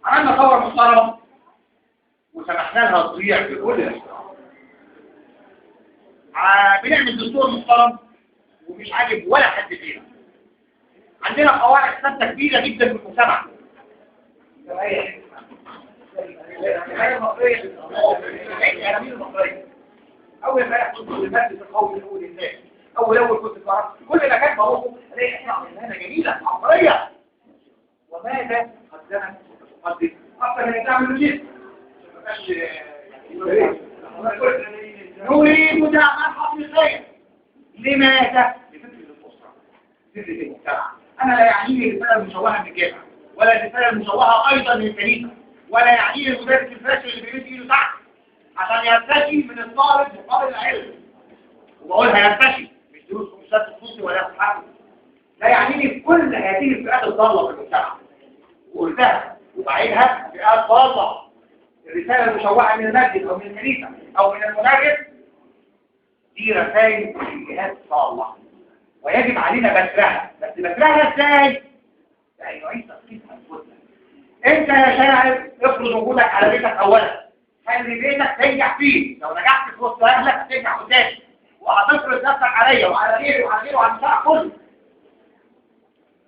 عملنا ثوره محترمه وسمحنا لها تضيع بكل الاحترام. بنعمل دستور محترم ومش عاجب ولا حد فينا. عندنا قواعد ثابته كبيره جدا في المجتمع. اول ما كنت في المجلس القومي الاول الناس اول كنت في كل مكان بروحه الاقي احنا عملنا جميله عبقريه. وماذا قدمت اكثر من تعمل جيد نريد دعما حقيقيا. لماذا؟ لفكره الاسره، فكره المجتمع. انا لا يعنيني الرساله المشوهه من الجامعه ولا الرساله المشوهه ايضا من الكنيسه ولا يعنيني المدرس الفاشل اللي بيمد ايده تحت عشان يرتشي من الطالب مقابل العلم. وبقولها يرتشي مش دروس كورسات خصوصي ولا صحابي. لا يعنيني كل هذه الفئات الضاله في المجتمع. وقلتها وبعيدها فئات ضاله. الرساله المشوهه من المسجد او من الكنيسه او من المدرس دي رسائل جهات صالحه ويجب علينا بترها. بس بترها ازاي؟ يعني نعيد تخطيط انفسنا. انت يا شاعر افرض وجودك على بيتك اولا. خلي بيتك تنجح فيه. لو نجحت في وسط اهلك هتنجح قدامي وهتفرض نفسك عليا وعلى غيري وعلى غيري وعلى المجتمع كله.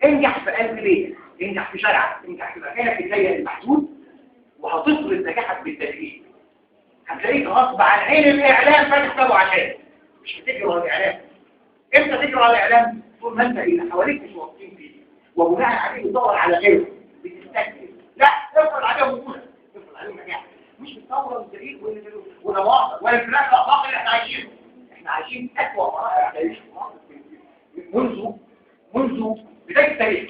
انجح في قلب بيتك، انجح في شارعك، انجح في مكانك الضيق المحدود وهتفرض نجاحك بالتدريج. هتلاقيك غصب عن عين الاعلام فاتح بابه عشان مش بتجري ورا الاعلام. امتى تجري ورا الاعلام؟ طول ما انت اللي حواليك مش واثقين فيه وبناء عليه بتدور على غيره بتستكبر. لا افرض عليهم وجودك، افرض عليهم نجاح. مش بالثوره والتاريخ ولا مواقف ولا الفلاح الاخلاقي اللي احنا عايشينه. احنا عايشين اسوء مراحل تعيش منذ بدايه التاريخ.